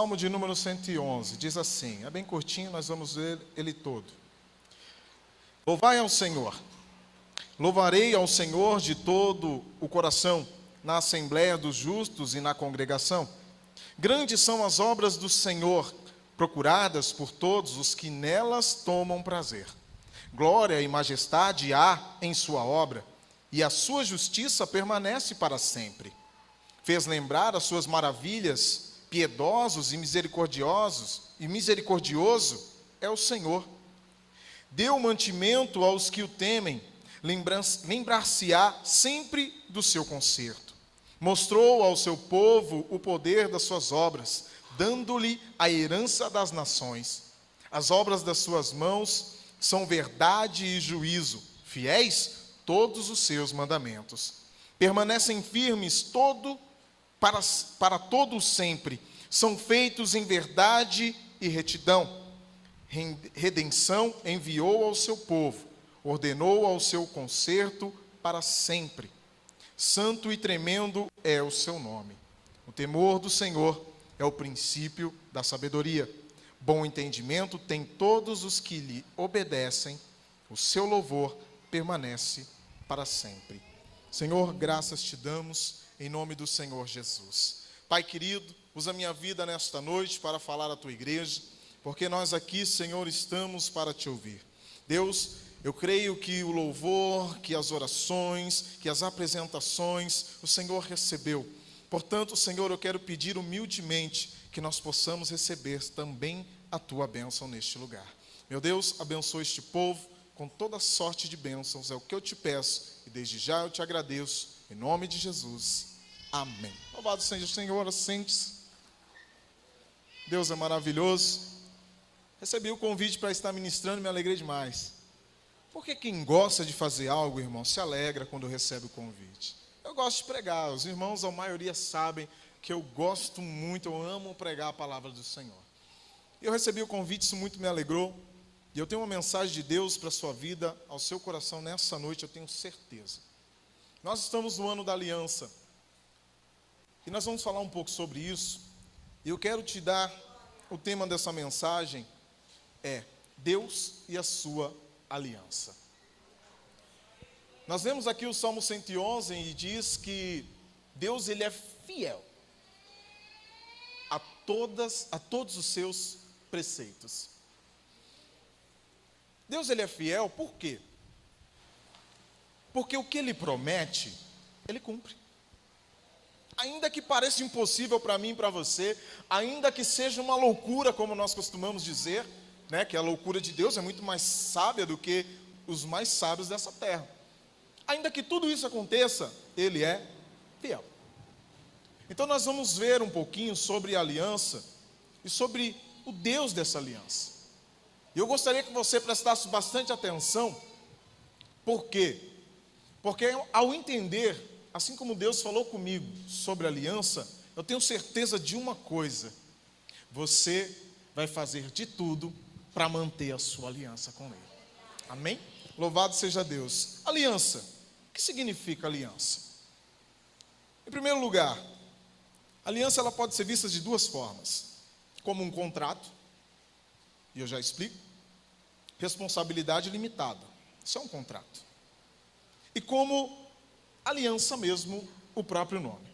Salmo de número 111, diz assim, é bem curtinho, nós vamos ver ele todo. Louvai ao Senhor, louvarei ao Senhor de todo o coração, na assembléia dos justos e na congregação. Grandes são as obras do Senhor, procuradas por todos os que nelas tomam prazer. Glória e majestade há em sua obra, e a sua justiça permanece para sempre. Fez lembrar as suas maravilhas, piedosos e misericordioso é o Senhor. Deu mantimento aos que o temem, lembrar-se-á sempre do seu conserto. Mostrou ao seu povo o poder das suas obras, dando-lhe a herança das nações. As obras das suas mãos são verdade e juízo, fiéis todos os seus mandamentos. Permanecem firmes para todo sempre, são feitos em verdade e retidão. Redenção enviou ao seu povo, ordenou ao seu conserto para sempre. Santo e tremendo é o seu nome. O temor do Senhor é o princípio da sabedoria. Bom entendimento tem todos os que lhe obedecem. O seu louvor permanece para sempre. Senhor, graças te damos em nome do Senhor Jesus. Pai querido, usa minha vida nesta noite para falar à tua igreja, porque nós aqui, Senhor, estamos para te ouvir. Deus, eu creio que o louvor, que as orações, que as apresentações, o Senhor recebeu. Portanto, Senhor, eu quero pedir humildemente que nós possamos receber também a tua bênção neste lugar. Meu Deus, abençoa este povo com toda sorte de bênçãos, é o que eu te peço, e desde já eu te agradeço, em nome de Jesus. Amém. Louvado seja o Senhor, assente-se. Deus é maravilhoso. Recebi o convite para estar ministrando e me alegrei demais. Porque quem gosta de fazer algo, irmão, se alegra quando recebe o convite. Eu gosto de pregar, os irmãos, a maioria sabem que eu gosto muito, eu amo pregar a palavra do Senhor. Eu recebi o convite, isso muito me alegrou. E eu tenho uma mensagem de Deus para a sua vida, ao seu coração nessa noite, eu tenho certeza. Nós estamos no ano da aliança. E nós vamos falar um pouco sobre isso. E eu quero te dar, o tema dessa mensagem é Deus e a sua aliança. Nós vemos aqui o Salmo 111 e diz que Deus, ele é fiel a todos os seus preceitos. Deus, ele é fiel por quê? Porque o que ele promete, ele cumpre. Ainda que pareça impossível para mim e para você, ainda que seja uma loucura, como nós costumamos dizer, né, que a loucura de Deus é muito mais sábia do que os mais sábios dessa terra. Ainda que tudo isso aconteça, ele é fiel. Então nós vamos ver um pouquinho sobre a aliança e sobre o Deus dessa aliança. E eu gostaria que você prestasse bastante atenção. Por quê? Porque ao entender, assim como Deus falou comigo sobre a aliança, eu tenho certeza de uma coisa: você vai fazer de tudo para manter a sua aliança com Ele. Amém? Louvado seja Deus. Aliança. O que significa aliança? Em primeiro lugar, aliança ela pode ser vista de duas formas: como um contrato, e eu já explico. Responsabilidade limitada, isso é um contrato. E como aliança mesmo, o próprio nome.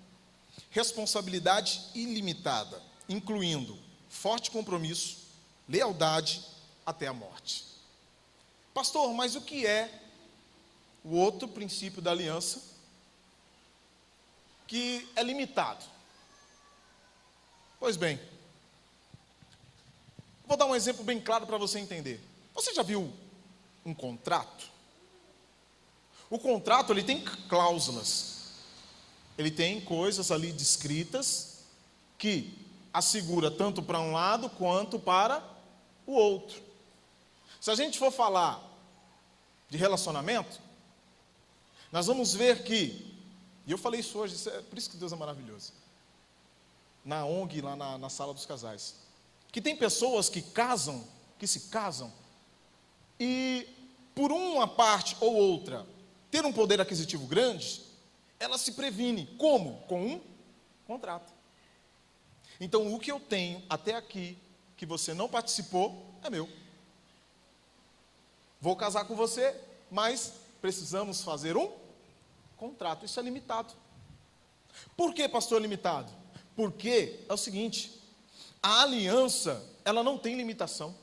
Responsabilidade ilimitada, incluindo forte compromisso, lealdade até a morte. Pastor, mas o que é o outro princípio da aliança que é limitado? Pois bem, vou dar um exemplo bem claro para você entender. Você já viu um contrato? O contrato, ele tem cláusulas. Ele tem coisas ali descritas que assegura tanto para um lado quanto para o outro. Se a gente for falar de relacionamento, nós vamos ver que, e eu falei isso hoje, por isso que Deus é maravilhoso, na ONG, lá na sala dos casais, que tem pessoas que se casam, e por uma parte ou outra ter um poder aquisitivo grande, ela se previne. Como? Com um contrato. Então o que eu tenho até aqui, que você não participou, é meu. Vou casar com você, mas precisamos fazer um contrato. Isso é limitado. Por que, pastor, limitado? Porque é o seguinte, a aliança, ela não tem limitação.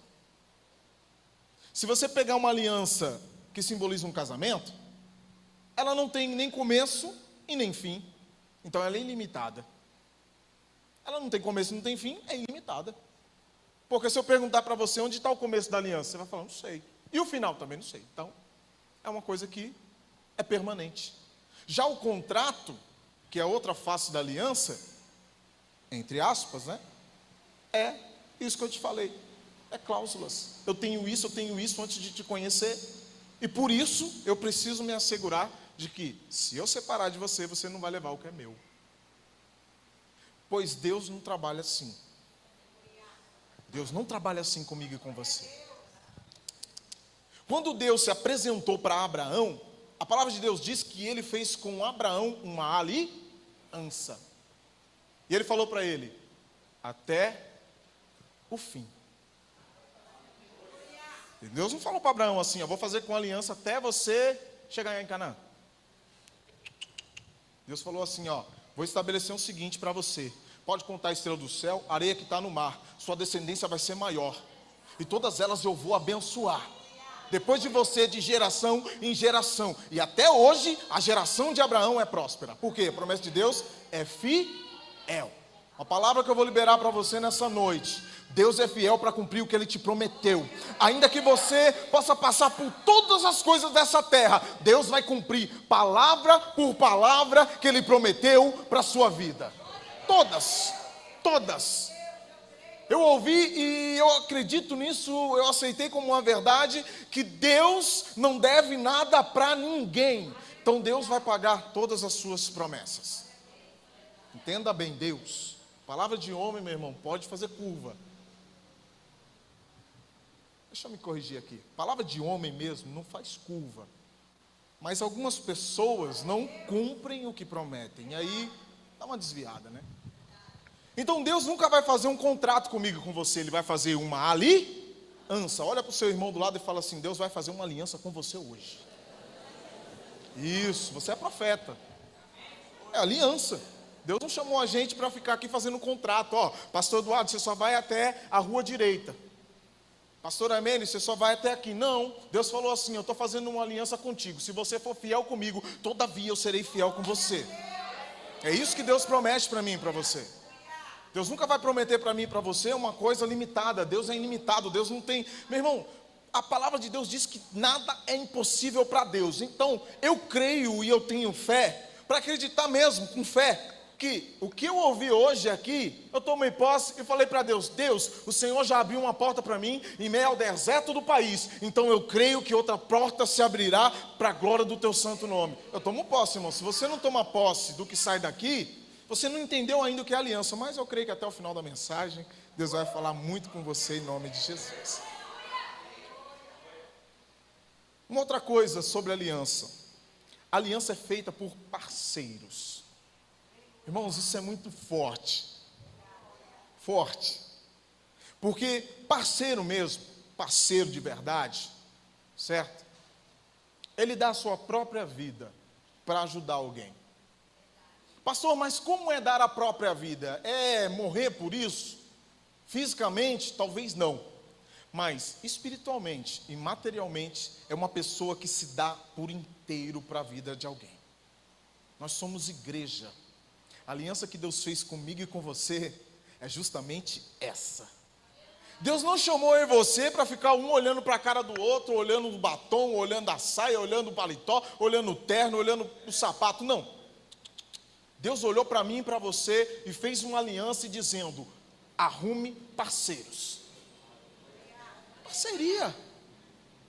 Se você pegar uma aliança que simboliza um casamento, ela não tem nem começo e nem fim. Então ela é ilimitada. Ela não tem começo e não tem fim, é ilimitada. Porque se eu perguntar para você onde está o começo da aliança, você vai falar, não sei. E o final também não sei. Então, é uma coisa que é permanente. Já o contrato, que é a outra face da aliança, entre aspas, né? É isso que eu te falei. É cláusulas. Eu tenho isso antes de te conhecer. E por isso, eu preciso me assegurar de que, se eu separar de você, você não vai levar o que é meu. Pois Deus não trabalha assim. Deus não trabalha assim comigo e com você. Quando Deus se apresentou para Abraão, a palavra de Deus diz que ele fez com Abraão uma aliança. E ele falou para ele, até o fim. E Deus não falou para Abraão assim, eu vou fazer com aliança até você chegar em Canaã. Deus falou assim, ó, vou estabelecer o seguinte para você. Pode contar a estrela do céu, a areia que está no mar. Sua descendência vai ser maior. E todas elas eu vou abençoar. Depois de você, de geração em geração. E até hoje, a geração de Abraão é próspera. Por quê? A promessa de Deus é fiel. A palavra que eu vou liberar para você nessa noite. Deus é fiel para cumprir o que Ele te prometeu. Ainda que você possa passar por todas as coisas dessa terra, Deus vai cumprir palavra por palavra que Ele prometeu para a sua vida. Todas, todas. Eu ouvi e eu acredito nisso, eu aceitei como uma verdade, que Deus não deve nada para ninguém. Então Deus vai pagar todas as suas promessas. Entenda bem, Deus. Palavra de homem, meu irmão, pode fazer curva. Deixa eu me corrigir aqui. Palavra de homem mesmo não faz curva. Mas algumas pessoas não cumprem o que prometem. E aí dá uma desviada, né? Então Deus nunca vai fazer um contrato comigo e com você. Ele vai fazer uma aliança. Olha para o seu irmão do lado e fala assim, Deus vai fazer uma aliança com você hoje. Isso, você é profeta. É aliança. Deus não chamou a gente para ficar aqui fazendo um contrato. Ó, pastor Eduardo, você só vai até a rua direita. Pastor Amene, você só vai até aqui. Não, Deus falou assim, eu estou fazendo uma aliança contigo. Se você for fiel comigo, todavia eu serei fiel com você. É isso que Deus promete para mim e para você. Deus nunca vai prometer para mim e para você uma coisa limitada. Deus é ilimitado, Deus não tem... Meu irmão, a palavra de Deus diz que nada é impossível para Deus. Então, eu creio e eu tenho fé, para acreditar mesmo, com fé, que o que eu ouvi hoje aqui, eu tomei posse e falei para Deus, Deus, o Senhor já abriu uma porta para mim em meio ao deserto do país, então eu creio que outra porta se abrirá para a glória do teu santo nome. Eu tomo posse, irmão. Se você não toma posse do que sai daqui, você não entendeu ainda o que é aliança, mas eu creio que até o final da mensagem, Deus vai falar muito com você em nome de Jesus. Uma outra coisa sobre aliança. A aliança é feita por parceiros. Irmãos, isso é muito forte. Forte. Porque parceiro mesmo, parceiro de verdade, certo? Ele dá a sua própria vida para ajudar alguém. Pastor, mas como é dar a própria vida? É morrer por isso? Fisicamente, talvez não. Mas espiritualmente e materialmente, é uma pessoa que se dá por inteiro para a vida de alguém. Nós somos igreja. A aliança que Deus fez comigo e com você é justamente essa. Deus não chamou eu e você para ficar um olhando para a cara do outro, olhando o batom, olhando a saia, olhando o paletó, olhando o terno, olhando o sapato, não. Deus olhou para mim e para você e fez uma aliança e dizendo, arrume parceiros. Parceria.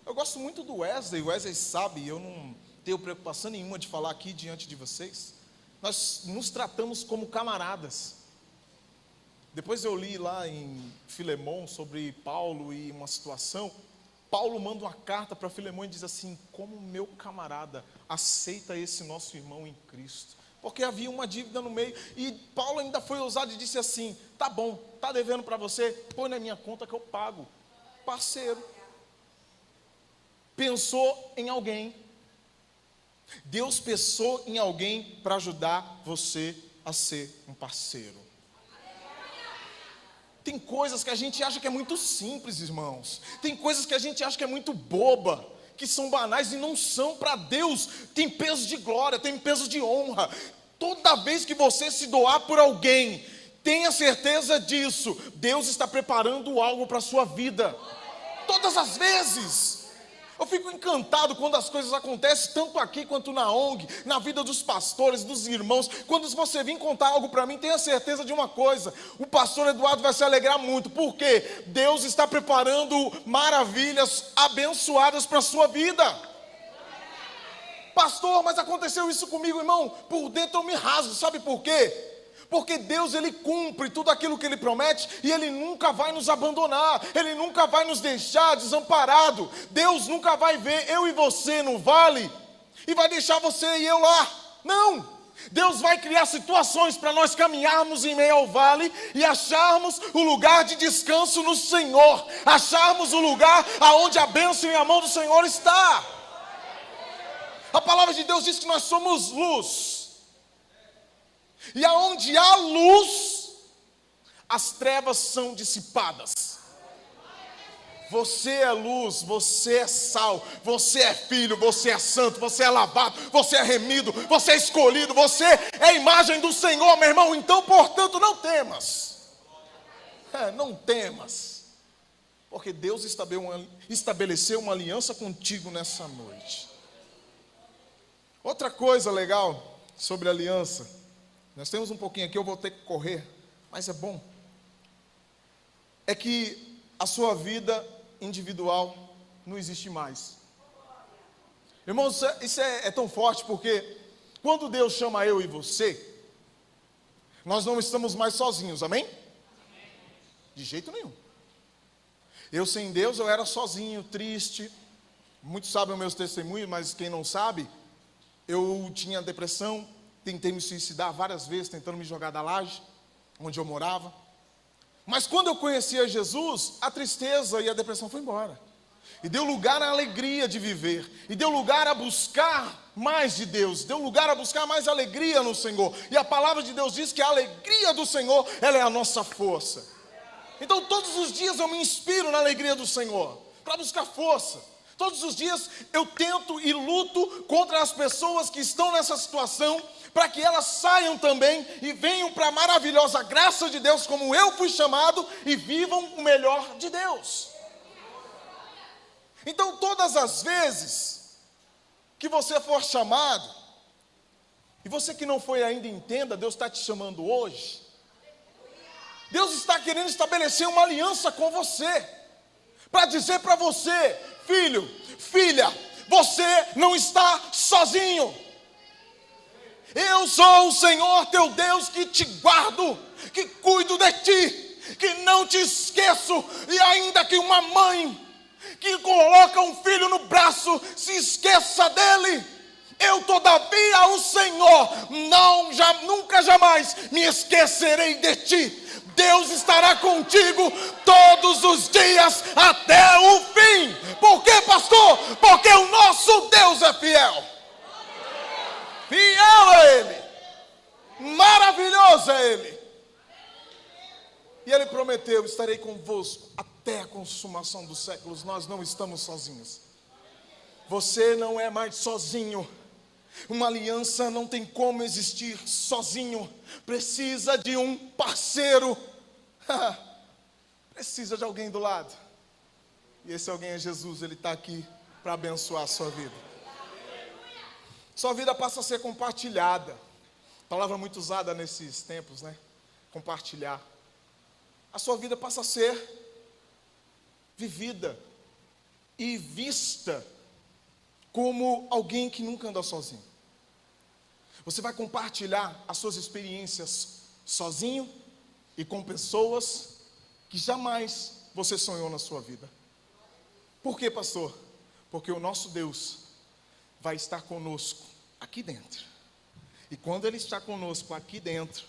Eu gosto muito do Wesley. O Wesley sabe, eu não tenho preocupação nenhuma de falar aqui diante de vocês. Nós nos tratamos como camaradas. Depois eu li lá em Filemão sobre Paulo e uma situação. Paulo manda uma carta para Filemão e diz assim, como meu camarada, aceita esse nosso irmão em Cristo. porque havia uma dívida no meio. E Paulo ainda foi ousado e disse assim: tá bom, tá devendo para você, põe na minha conta que eu pago. Parceiro. Pensou em alguém. Deus pensou em alguém para ajudar você a ser um parceiro. Tem coisas que a gente acha que é muito simples, irmãos. Tem coisas que a gente acha que é muito boba, que são banais e não são. Para Deus. Tem peso de glória, tem peso de honra. Toda vez que você se doar por alguém, tenha certeza disso. Deus está preparando algo para a sua vida. Todas as vezes. Eu fico encantado quando as coisas acontecem, tanto aqui quanto na ONG, na vida dos pastores, dos irmãos. Quando você vir contar algo para mim, tenha certeza de uma coisa: o pastor Eduardo vai se alegrar muito, porque Deus está preparando maravilhas abençoadas para a sua vida. Pastor, mas aconteceu isso comigo, irmão. Por dentro eu me rasgo, sabe por quê? Porque Deus, Ele cumpre tudo aquilo que Ele promete, e Ele nunca vai nos abandonar, Ele nunca vai nos deixar desamparado. Deus nunca vai ver eu e você no vale, e vai deixar você e eu lá. Não! Deus vai criar situações para nós caminharmos em meio ao vale, e acharmos o lugar de descanso no Senhor, acharmos o lugar aonde a bênção e a mão do Senhor está. A palavra de Deus diz que nós somos luz. E aonde há luz, as trevas são dissipadas. Você é luz, você é sal, você é filho, você é santo, você é lavado, você é remido, você é escolhido, você é a imagem do Senhor, meu irmão. Então, portanto, não temas. Não temas. Porque Deus estabeleceu uma aliança contigo nessa noite. Outra coisa legal sobre a aliança. Nós temos um pouquinho aqui, eu vou ter que correr, mas é bom. É que a sua vida individual não existe mais. Irmãos, isso é tão forte, porque quando Deus chama eu e você, nós não estamos mais sozinhos, amém? De jeito nenhum. Eu sem Deus, eu era sozinho, triste. Muitos sabem os meus testemunhos, mas quem não sabe, eu tinha depressão. Tentei me suicidar várias vezes, tentando me jogar da laje, onde eu morava. Mas quando eu conheci a Jesus, a tristeza e a depressão foi embora. E deu lugar à alegria de viver. E deu lugar a buscar mais de Deus. Deu lugar a buscar mais alegria no Senhor. E a palavra de Deus diz que a alegria do Senhor, ela é a nossa força. Então todos os dias eu me inspiro na alegria do Senhor, para buscar força. Todos os dias eu tento e luto contra as pessoas que estão nessa situação, para que elas saiam também e venham para a maravilhosa graça de Deus, como eu fui chamado, e vivam o melhor de Deus. Então, todas as vezes que você for chamado, e você que não foi ainda, entenda, Deus está te chamando hoje. Deus está querendo estabelecer uma aliança com você, para dizer para você: filho, filha, você não está sozinho. Eu sou o Senhor teu Deus, que te guardo, que cuido de ti, que não te esqueço. E ainda que uma mãe que coloca um filho no braço se esqueça dele, eu todavia, o Senhor, nunca jamais me esquecerei de ti. Deus estará contigo todos os dias até o fim. Por quê, pastor? Porque o nosso Deus é fiel. Fiel é Ele, maravilhoso é Ele. E Ele prometeu: estarei convosco até a consumação dos séculos. Nós não estamos sozinhos. Você não é mais sozinho. Uma aliança não tem como existir sozinho. Precisa de um parceiro. Precisa de alguém do lado. E esse alguém é Jesus. Ele está aqui para abençoar a sua vida. Sua vida passa a ser compartilhada. Palavra muito usada nesses tempos, né? Compartilhar. A sua vida passa a ser vivida e vista como alguém que nunca anda sozinho. Você vai compartilhar as suas experiências sozinho e com pessoas que jamais você sonhou na sua vida. Por quê, pastor? Porque o nosso Deus vai estar conosco aqui dentro. E quando Ele está conosco aqui dentro,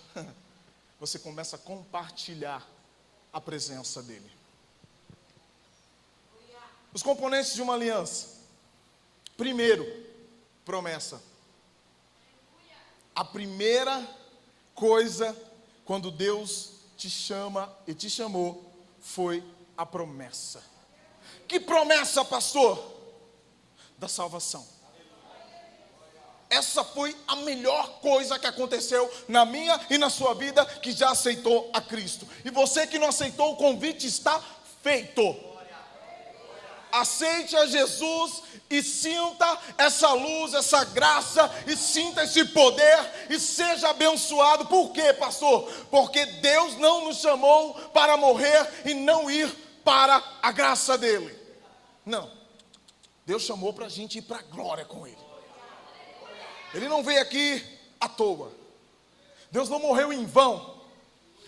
você começa a compartilhar a presença dEle. Os componentes de uma aliança. Primeiro, promessa. A primeira coisa, quando Deus te chama e te chamou, foi a promessa. Que promessa, pastor? Da salvação. Essa foi a melhor coisa que aconteceu na minha e na sua vida, que já aceitou a Cristo. E você que não aceitou, o convite está feito. Aceite a Jesus e sinta essa luz, essa graça, e sinta esse poder, e seja abençoado. Por quê, pastor? Porque Deus não nos chamou para morrer e não ir para a graça dele. Não. Deus chamou para a gente ir para a glória com Ele. Ele não veio aqui à toa. Deus não morreu em vão.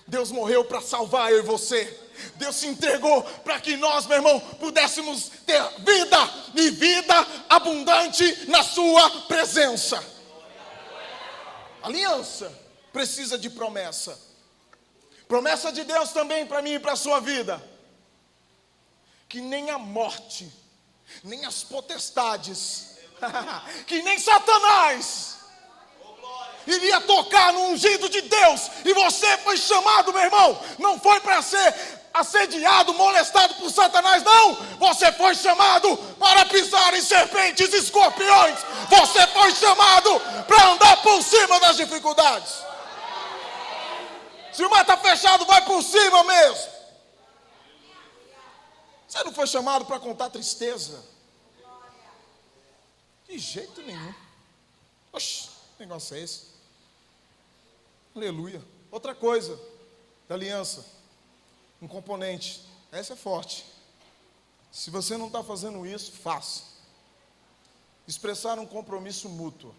Deus morreu para salvar eu e você. Deus se entregou para que nós, meu irmão, pudéssemos ter vida e vida abundante na sua presença. Aliança precisa de promessa. Promessa de Deus também para mim e para a sua vida. Que nem a morte, nem as potestades, que nem Satanás iria tocar no ungido de Deus. E você foi chamado, meu irmão, não foi para ser assediado, molestado por Satanás, não. Você foi chamado para pisar em serpentes e escorpiões. Você foi chamado para andar por cima das dificuldades. Se o mar está fechado, vai por cima mesmo. Você não foi chamado para contar tristeza. De jeito nenhum. Oxe, que negócio é esse? Aleluia. Outra coisa da aliança, um componente, essa é forte. Se você não está fazendo isso, faça. Expressar um compromisso mútuo.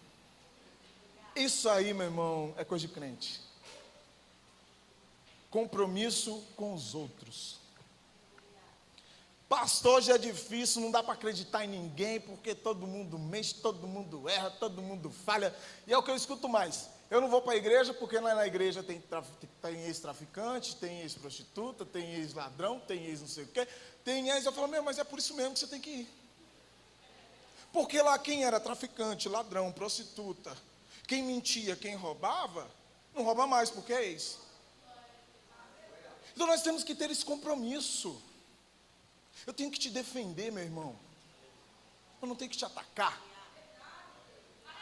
Isso aí, meu irmão, é coisa de crente. Compromisso com os outros. Pastor, hoje é difícil, não dá para acreditar em ninguém, porque todo mundo mente, todo mundo erra, todo mundo falha. E é o que eu escuto mais. Eu não vou para a igreja, porque lá na igreja tem ex-traficante, tem ex-prostituta, tem ex-ladrão, tem ex não sei o quê. Tem ex, eu falo, mas é por isso mesmo que você tem que ir. Porque lá quem era traficante, ladrão, prostituta, quem mentia, quem roubava, não rouba mais, porque é ex. Então nós temos que ter esse compromisso. Eu tenho que te defender, meu irmão. Eu não tenho que te atacar.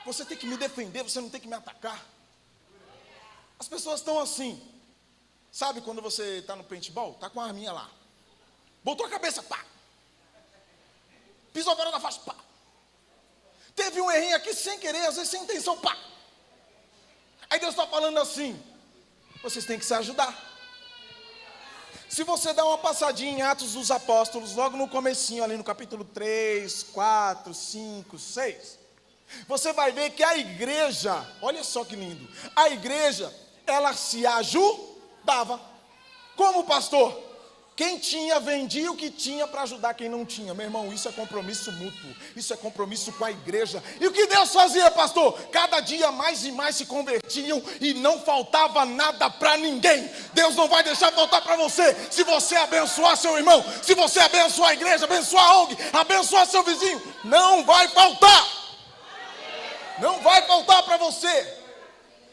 Você tem que me defender, você não tem que me atacar. As pessoas estão assim. Sabe quando você está no paintball? Está com a arminha lá. Botou a cabeça, pá. Pisou fora da faixa, pá. Teve um errinho aqui sem querer, às vezes sem intenção, pá. Aí Deus está falando assim. Vocês têm que se ajudar. Se você dá uma passadinha em Atos dos Apóstolos, logo no comecinho, ali no capítulo 3, 4, 5, 6, você vai ver que a igreja, olha só que lindo, a igreja, ela se ajudava. Como, pastor? Quem tinha, vendia o que tinha para ajudar quem não tinha. Meu irmão, isso é compromisso mútuo. Isso é compromisso com a igreja. E o que Deus fazia, pastor? Cada dia mais e mais se convertiam e não faltava nada para ninguém. Deus não vai deixar faltar para você. Se você abençoar seu irmão, se você abençoar a igreja, abençoar a ONG, abençoar seu vizinho, não vai faltar. Não vai faltar para você.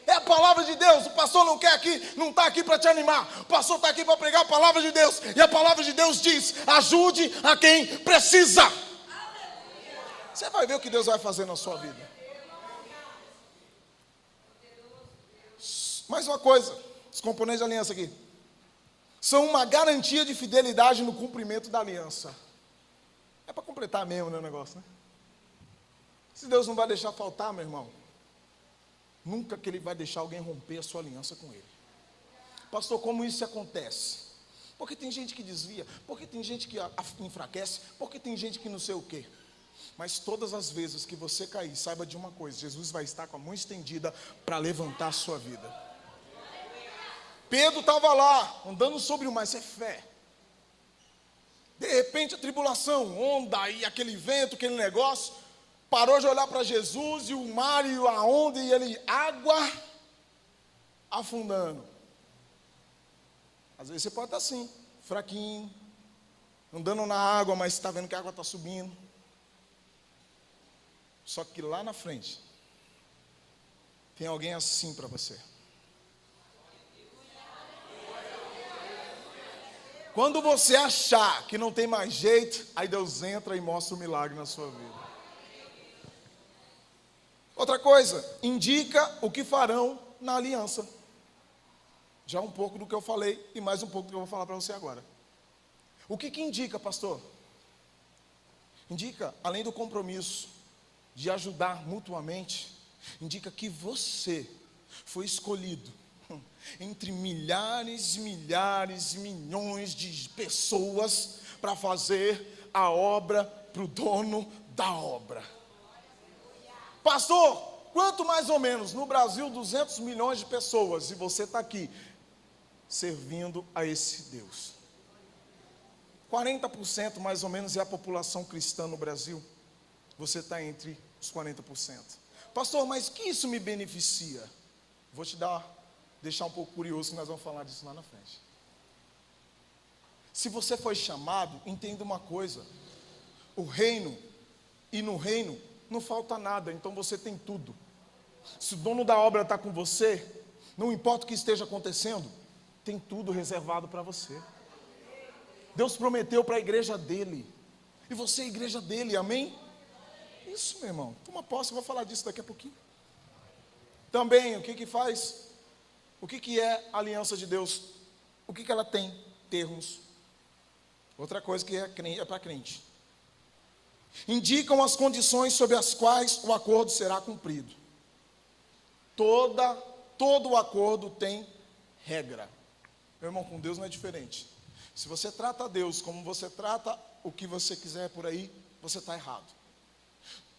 É a palavra de Deus. O pastor não quer aqui, não está aqui para te animar. O pastor está aqui para pregar a palavra de Deus. E a palavra de Deus diz: ajude a quem precisa. Você vai ver o que Deus vai fazer na sua vida. Mais uma coisa, os componentes da aliança aqui são uma garantia de fidelidade no cumprimento da aliança. É para completar mesmo, né, o negócio, né? Se Deus não vai deixar faltar, meu irmão, nunca que Ele vai deixar alguém romper a sua aliança com Ele. Pastor, como isso acontece? Porque tem gente que desvia, porque tem gente que enfraquece, porque tem gente que não sei o quê. Mas todas as vezes que você cair, saiba de uma coisa: Jesus vai estar com a mão estendida para levantar a sua vida. Pedro estava lá, andando sobre o mar, isso é fé. De repente a tribulação, onda e aquele vento, aquele negócio. parou de olhar para Jesus e o mar e a onda e ele, água afundando. Às vezes você pode estar assim, fraquinho, andando na água, mas está vendo que a água está subindo. Só que lá na frente, tem alguém assim para você. Quando você achar que não tem mais jeito, aí Deus entra e mostra o milagre na sua vida. Outra coisa, indica o que farão na aliança. Já um pouco do que eu falei e mais um pouco do que eu vou falar para você agora. O que indica, pastor? Indica, além do compromisso de ajudar mutuamente, indica que você foi escolhido entre milhares, milhões de pessoas para fazer a obra para o dono da obra. Pastor, quanto mais ou menos? No Brasil, 200 milhões de pessoas, e você está aqui servindo a esse Deus. 40% mais ou menos é a população cristã no Brasil. Você está entre os 40%. Pastor, mas que isso me beneficia? Vou te deixar um pouco curioso, que nós vamos falar disso lá na frente. Se você foi chamado, entenda uma coisa: o reino, e no reino não falta nada, então você tem tudo. Se o dono da obra está com você, não importa o que esteja acontecendo, tem tudo reservado para você. Deus prometeu para a igreja dele, e você é a igreja dele, amém? Isso, meu irmão, toma posse, eu vou falar disso daqui a pouquinho. Também, o que faz? O que é a aliança de Deus? O que ela tem? Termos. Outra coisa que é para crente. Indicam as condições sob as quais o acordo será cumprido. Todo o acordo tem regra. Meu irmão, com Deus não é diferente. Se você trata Deus como você trata o que você quiser por aí, você está errado.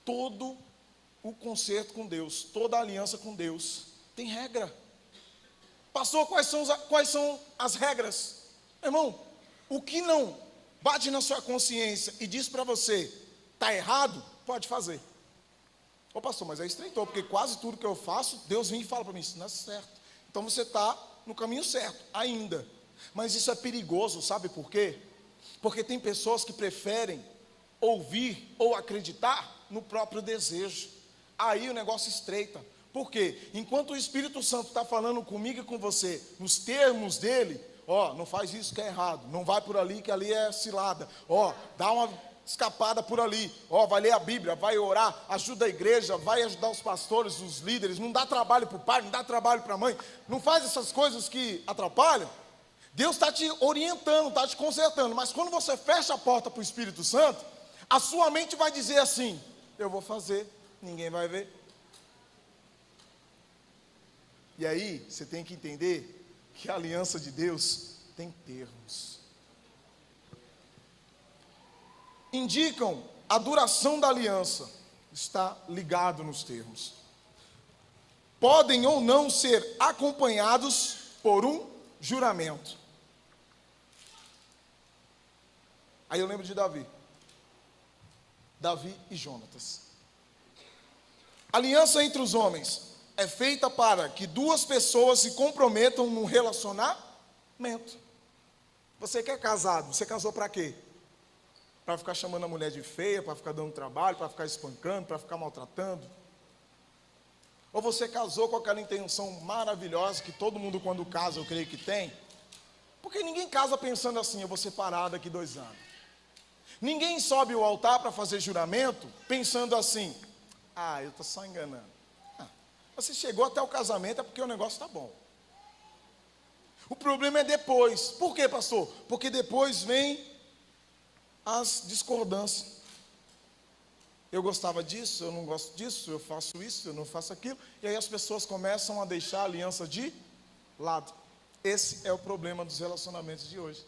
Todo o concerto com Deus, toda a aliança com Deus tem regra. Pastor, quais são as regras? Irmão, o que não bate na sua consciência e diz para você, está errado, pode fazer. Ô pastor, mas aí estreitou, porque quase tudo que eu faço, Deus vem e fala para mim, isso não é certo. Então você está no caminho certo, ainda. Mas isso é perigoso, sabe por quê? Porque tem pessoas que preferem ouvir ou acreditar no próprio desejo. Aí o negócio estreita. Por quê? Enquanto o Espírito Santo está falando comigo e com você, nos termos dele, não faz isso que é errado, não vai por ali que ali é cilada, dá uma escapada por ali, vai ler a Bíblia, vai orar, ajuda a igreja, vai ajudar os pastores, os líderes, não dá trabalho para o pai, não dá trabalho para a mãe, não faz essas coisas que atrapalham. Deus está te orientando, está te consertando, mas quando você fecha a porta para o Espírito Santo, a sua mente vai dizer assim, eu vou fazer, ninguém vai ver. E aí, você tem que entender que a aliança de Deus tem termos. Indicam a duração da aliança, está ligado nos termos. Podem ou não ser acompanhados por um juramento. Aí eu lembro de Davi e Jonatas. Aliança entre os homens é feita para que duas pessoas se comprometam num relacionamento. Você que é casado, você casou para quê? Para ficar chamando a mulher de feia, para ficar dando trabalho, para ficar espancando, para ficar maltratando? Ou você casou com aquela intenção maravilhosa que todo mundo quando casa, eu creio que tem? Porque ninguém casa pensando assim, eu vou separar daqui 2 anos. Ninguém sobe o altar para fazer juramento pensando assim, eu estou só enganando. Você chegou até o casamento é porque o negócio está bom. O problema é depois. Por quê, pastor? Porque depois vem as discordâncias. Eu gostava disso, eu não gosto disso, eu faço isso, eu não faço aquilo. E aí as pessoas começam a deixar a aliança de lado. Esse é o problema dos relacionamentos de hoje.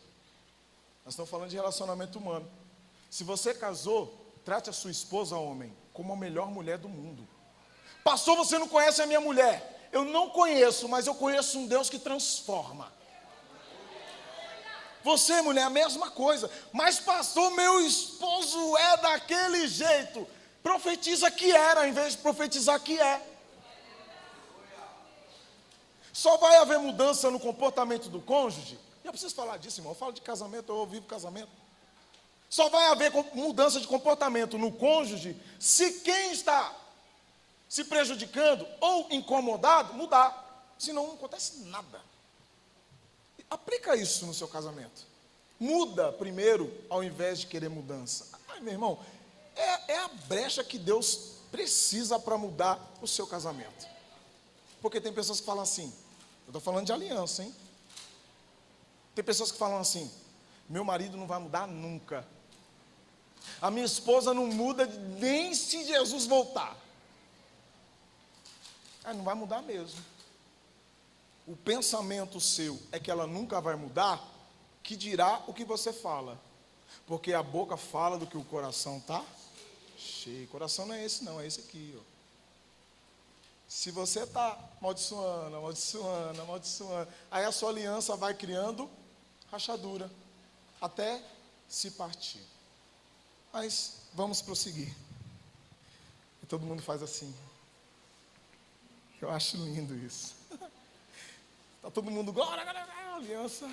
Nós estamos falando de relacionamento humano. Se você casou, trate a sua esposa, homem, como a melhor mulher do mundo. Pastor, você não conhece a minha mulher? Eu não conheço, mas eu conheço um Deus que transforma. Você, mulher, a mesma coisa. Mas pastor, meu esposo é daquele jeito. Profetiza que era, ao invés de profetizar que é. Só vai haver mudança no comportamento do cônjuge. E eu preciso falar disso, irmão. Eu falo de casamento, eu vivo casamento. Só vai haver mudança de comportamento no cônjuge se quem está se prejudicando ou incomodado mudar. Senão não acontece nada. Aplica isso no seu casamento. Muda primeiro ao invés de querer mudança. Ai, meu irmão, é a brecha que Deus precisa para mudar o seu casamento. Porque tem pessoas que falam assim, eu estou falando de aliança, hein? Tem pessoas que falam assim, meu marido não vai mudar nunca. A minha esposa não muda nem se Jesus voltar. Não vai mudar mesmo. O pensamento seu é que ela nunca vai mudar, que dirá o que você fala. Porque a boca fala do que o coração está cheio. O coração não é esse não, é esse aqui, ó. Se você está amaldiçoando, aí a sua aliança vai criando rachadura, até se partir. Mas vamos prosseguir. E todo mundo faz assim. Eu acho lindo isso. Está todo mundo, glória, aliança.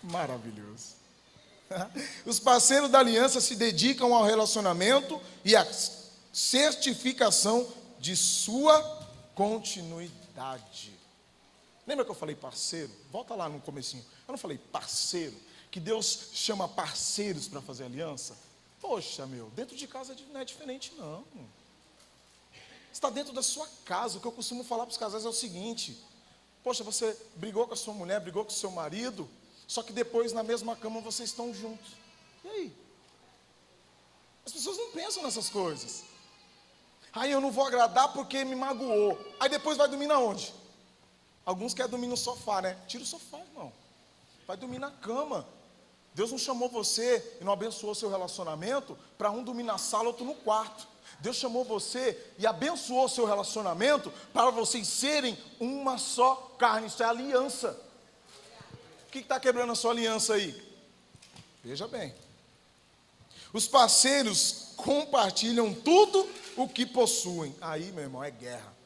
Maravilhoso. Os parceiros da aliança se dedicam ao relacionamento e à certificação de sua continuidade. Lembra que eu falei parceiro? Volta lá no comecinho. Eu não falei parceiro, que Deus chama parceiros para fazer aliança? Poxa, meu, dentro de casa não é diferente, não. Está dentro da sua casa. O que eu costumo falar para os casais é o seguinte: poxa, você brigou com a sua mulher, brigou com o seu marido, só que depois na mesma cama vocês estão juntos. E aí? As pessoas não pensam nessas coisas. Aí eu não vou agradar porque me magoou. Aí depois vai dormir na onde? Alguns querem dormir no sofá, né? Tira o sofá, irmão. Vai dormir na cama. Deus não chamou você e não abençoou seu relacionamento para um dormir na sala, outro no quarto. Deus chamou você e abençoou seu relacionamento para vocês serem uma só carne. Isso é aliança. O que está quebrando a sua aliança aí? Veja bem. Os parceiros compartilham tudo o que possuem. Aí, meu irmão, é guerra.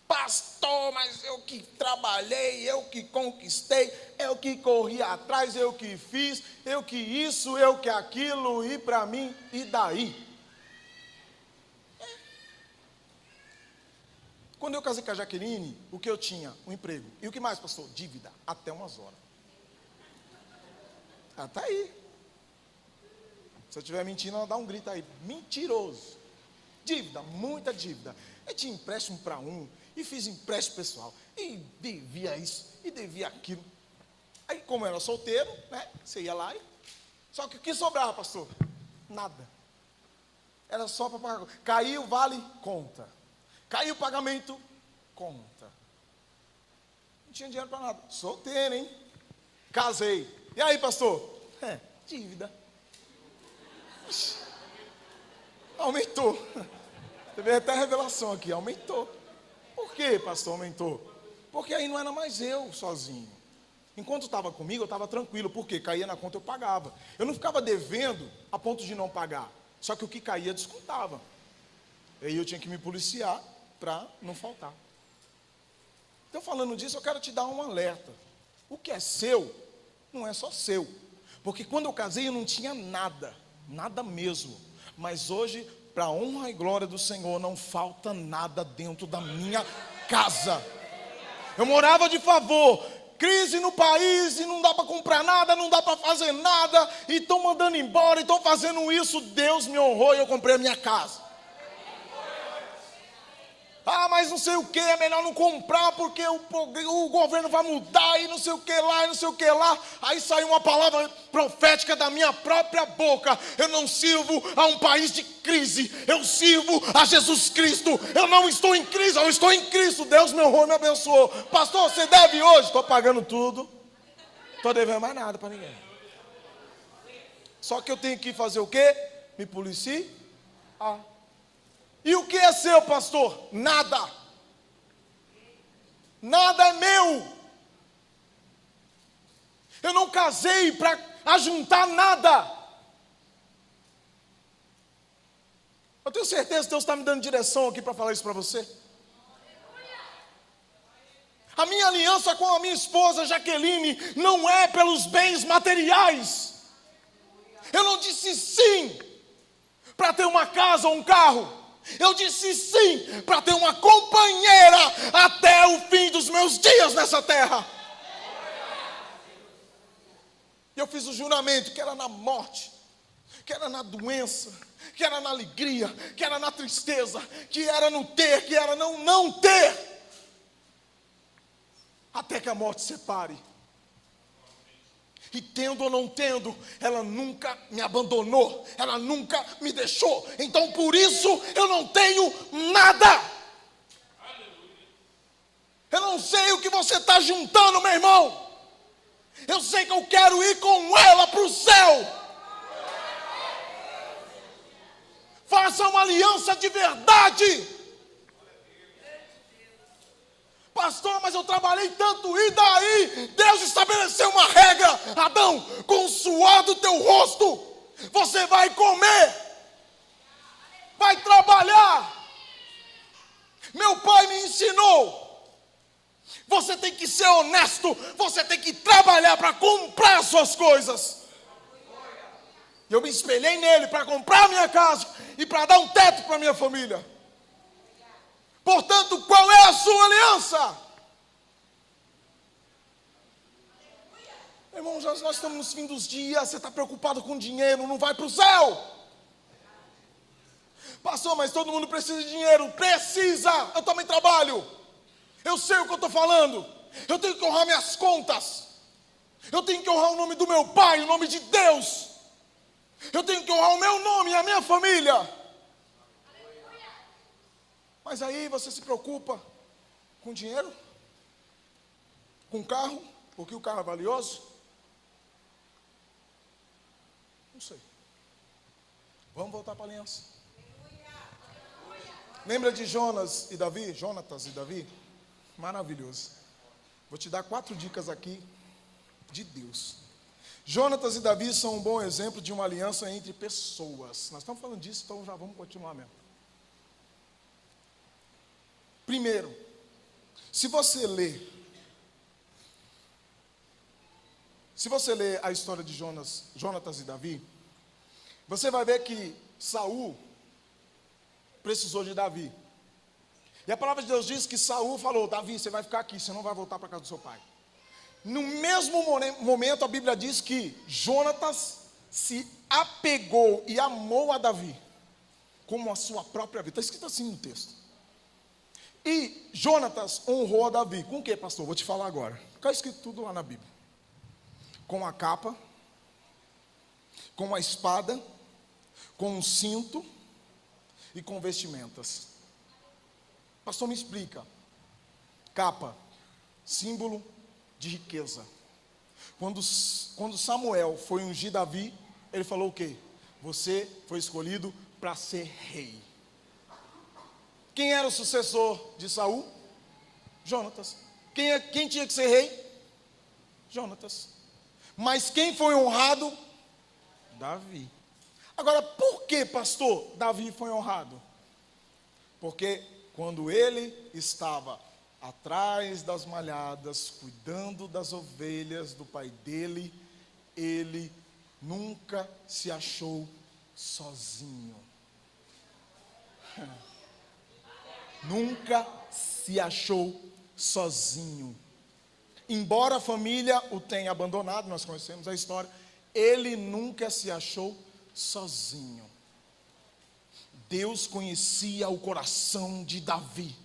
Pastor, mas eu que trabalhei, eu que conquistei, eu que corri atrás, eu que fiz, eu que isso, eu que aquilo, e para mim, e daí? Quando eu casei com a Jaqueline, o que eu tinha? Um emprego. E o que mais, pastor? Dívida, até umas horas. Tá aí. Se eu estiver mentindo, ela dá um grito aí. Mentiroso. Dívida, muita dívida. Eu tinha empréstimo para um, e fiz empréstimo pessoal, e devia isso, e devia aquilo. Aí, como eu era solteiro, né, você ia lá e... Só que o que sobrava, pastor? Nada. Era só para pagar. Caiu o vale, conta. Caiu o pagamento, conta. Não tinha dinheiro para nada. Solteiro, hein? Casei. E aí, pastor? Dívida. Aumentou. Teve até revelação aqui, aumentou. Por que, pastor, aumentou? Porque aí não era mais eu sozinho. Enquanto estava comigo, eu estava tranquilo. Por quê? Caía na conta, eu pagava. Eu não ficava devendo a ponto de não pagar. Só que o que caía, descontava. E aí eu tinha que me policiar para não faltar. Então, falando disso, eu quero te dar um alerta. O que é seu, não é só seu. Porque quando eu casei, eu não tinha nada. Nada mesmo. Mas hoje, para a honra e glória do Senhor, não falta nada dentro da minha casa. Eu morava de favor. Crise no país e não dá para comprar nada, não dá para fazer nada. E estão mandando embora, e estão fazendo isso. Deus me honrou e eu comprei a minha casa. Mas não sei o que, é melhor não comprar porque o governo vai mudar e não sei o que lá, e não sei o que lá. Aí saiu uma palavra profética da minha própria boca. Eu não sirvo a um país de crise, eu sirvo a Jesus Cristo. Eu não estou em crise, eu estou em Cristo. Deus me honrou e me abençoou. Pastor, você deve hoje? Estou pagando tudo, estou devendo mais nada para ninguém. Só que eu tenho que fazer o quê? Me policiar. E o que é seu, pastor? Nada. Nada é meu. Eu não casei para ajuntar nada. Eu tenho certeza que Deus está me dando direção aqui para falar isso para você. A minha aliança com a minha esposa Jaqueline não é pelos bens materiais. Eu não disse sim para ter uma casa ou um carro. Eu disse sim para ter uma companheira até o fim dos meus dias nessa terra. Eu fiz o juramento que era na morte, que era na doença, que era na alegria, que era na tristeza, que era no ter, que era não ter. Até que a morte separe. E tendo ou não tendo, ela nunca me abandonou, ela nunca me deixou. Então por isso eu não tenho nada. Eu não sei o que você está juntando, meu irmão. Eu sei que eu quero ir com ela para o céu. Faça uma aliança de verdade. Pastor, mas eu trabalhei tanto, e daí? Deus estabeleceu uma regra. Adão, com o suor do teu rosto, você vai comer, vai trabalhar. Meu pai me ensinou, você tem que ser honesto, você tem que trabalhar para comprar suas coisas. Eu me espelhei nele para comprar a minha casa e para dar um teto para a minha família. Portanto, qual é a sua aliança? Irmão, nós estamos nos fins dos dias, você está preocupado com dinheiro, não vai para o céu. Pastor, mas todo mundo precisa de dinheiro. Precisa, eu também trabalho. Eu sei o que eu estou falando. Eu tenho que honrar minhas contas. Eu tenho que honrar o nome do meu pai, o nome de Deus. Eu tenho que honrar o meu nome e a minha família. Mas aí você se preocupa com dinheiro? Com carro? Porque o carro é valioso? Não sei. Vamos voltar para a aliança. Lembra de Jonatas e Davi? Maravilhoso. Vou te dar 4 dicas aqui de Deus. Jonatas e Davi são um bom exemplo de uma aliança entre pessoas. Nós estamos falando disso, então já vamos continuar mesmo. Primeiro, se você ler a história de Jonatas e Davi, você vai ver que Saul precisou de Davi. E a palavra de Deus diz que Saul falou: Davi, você vai ficar aqui, você não vai voltar para casa do seu pai. No mesmo momento, a Bíblia diz que Jonatas se apegou e amou a Davi como a sua própria vida. Está escrito assim no texto. E Jonatas honrou a Davi. Com o que, pastor? Vou te falar agora. Está escrito tudo lá na Bíblia. Com a capa, com a espada, com um cinto e com vestimentas. Pastor, me explica. Capa, símbolo de riqueza. Quando Samuel foi ungir Davi, ele falou o quê? Você foi escolhido para ser rei. Quem era o sucessor de Saul? Jonatas. Quem tinha que ser rei? Jonatas. Mas quem foi honrado? Davi. Agora, por que, pastor, Davi foi honrado? Porque quando ele estava atrás das malhadas, cuidando das ovelhas do pai dele, ele nunca se achou sozinho. Nunca se achou sozinho. Embora a família o tenha abandonado, nós conhecemos a história, ele nunca se achou sozinho. Deus conhecia o coração de Davi.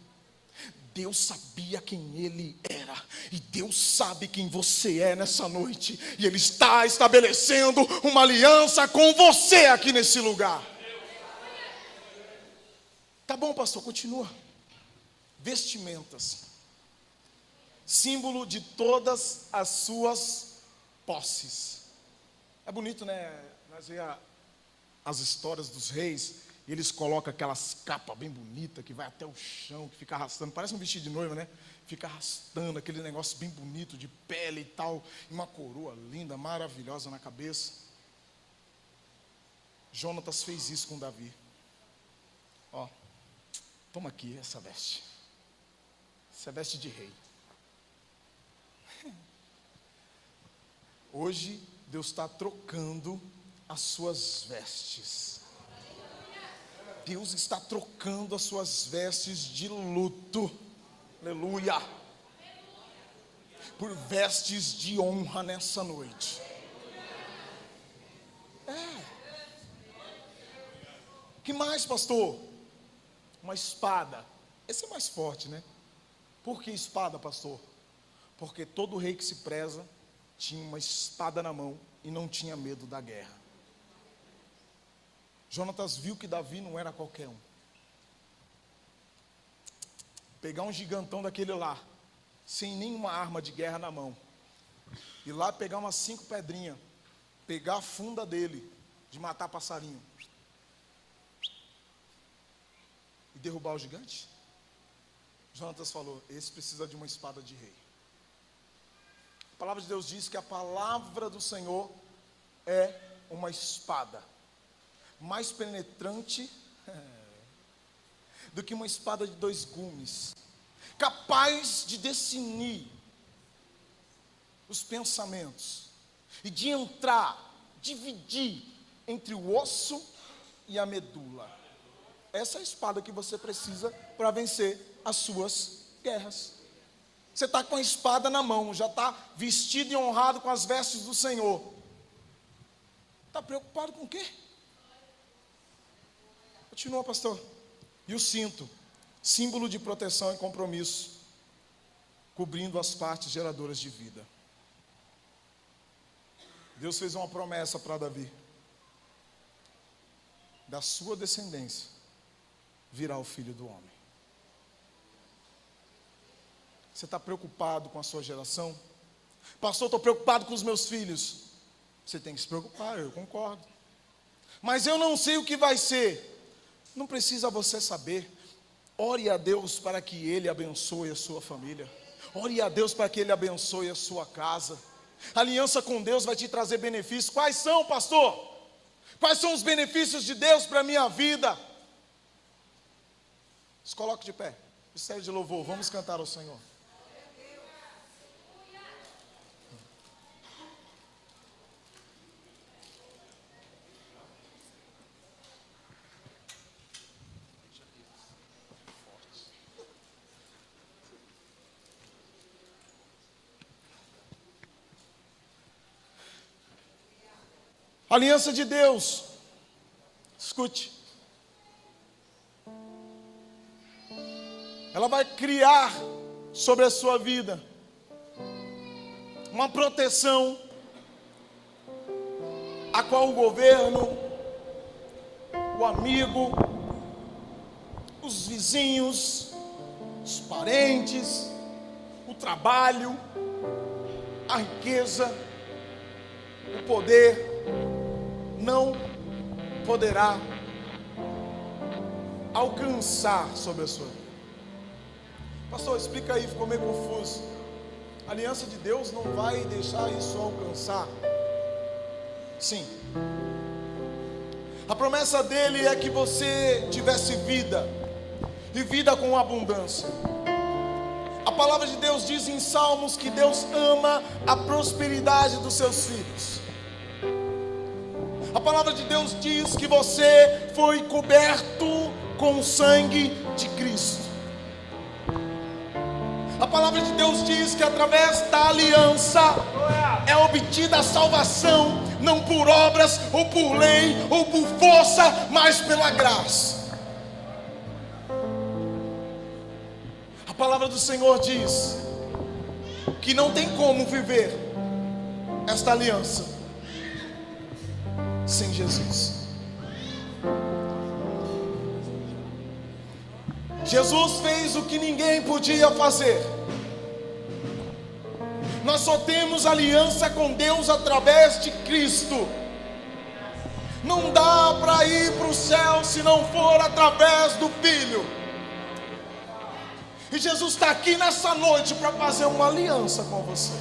Deus sabia quem ele era. E Deus sabe quem você é nessa noite. E Ele está estabelecendo uma aliança com você aqui nesse lugar. Tá bom, pastor, continua. Vestimentas, símbolo de todas as suas posses. É bonito, né? Nós vemos as histórias dos reis, e eles colocam aquelas capas bem bonitas, que vai até o chão, que fica arrastando, parece um vestido de noiva, né? Fica arrastando aquele negócio bem bonito, de pele e tal, e uma coroa linda, maravilhosa na cabeça. Jonatas fez isso com Davi. Ó, toma aqui essa veste. Essa é veste de rei. Hoje Deus está trocando as suas vestes. Deus está trocando as suas vestes de luto, aleluia, por vestes de honra nessa noite. Que mais, pastor? Uma espada. Esse é mais forte, né? Por que espada, pastor? Porque todo rei que se preza tinha uma espada na mão e não tinha medo da guerra. Jonatas viu que Davi não era qualquer um. Pegar um gigantão daquele lá, sem nenhuma arma de guerra na mão, e lá pegar umas 5 pedrinhas, pegar a funda dele, de matar passarinho, e derrubar o gigante. Jonatas falou: esse precisa de uma espada de rei. A palavra de Deus diz que a palavra do Senhor é uma espada, mais penetrante do que uma espada de 2 gumes, capaz de discernir os pensamentos e de entrar, dividir entre o osso e a medula. Essa é a espada que você precisa para vencer as suas guerras. Você está com a espada na mão, já está vestido e honrado com as vestes do Senhor. Está preocupado com o quê? Continua, pastor. E o cinto, símbolo de proteção e compromisso, cobrindo as partes geradoras de vida. Deus fez uma promessa para Davi: da sua descendência virá o Filho do Homem. Você está preocupado com a sua geração? Pastor, estou preocupado com os meus filhos. Você tem que se preocupar, eu concordo. Mas eu não sei o que vai ser. Não precisa você saber. Ore a Deus para que Ele abençoe a sua família. Ore a Deus para que Ele abençoe a sua casa. A aliança com Deus vai te trazer benefícios. Quais são, pastor? Quais são os benefícios de Deus para a minha vida? Se coloque de pé. Ministério de louvor, vamos cantar ao Senhor. Aliança de Deus, escute, ela vai criar sobre a sua vida uma proteção a qual o governo, o amigo, os vizinhos, os parentes, o trabalho, a riqueza, o poder não poderá alcançar sobre a sua vida. Pastor, explica aí, ficou meio confuso. A aliança de Deus não vai deixar isso alcançar? Sim. A promessa dele é que você tivesse vida, e vida com abundância. A palavra de Deus diz em Salmos que Deus ama a prosperidade dos seus filhos. A palavra de Deus diz que você foi coberto com o sangue de Cristo. A palavra de Deus diz que através da aliança é obtida a salvação, não por obras, ou por lei, ou por força, mas pela graça. A palavra do Senhor diz que não tem como viver esta aliança sem Jesus. Jesus fez o que ninguém podia fazer. Nós só temos aliança com Deus através de Cristo. Não dá para ir para o céu se não for através do Filho. E Jesus está aqui nessa noite para fazer uma aliança com você.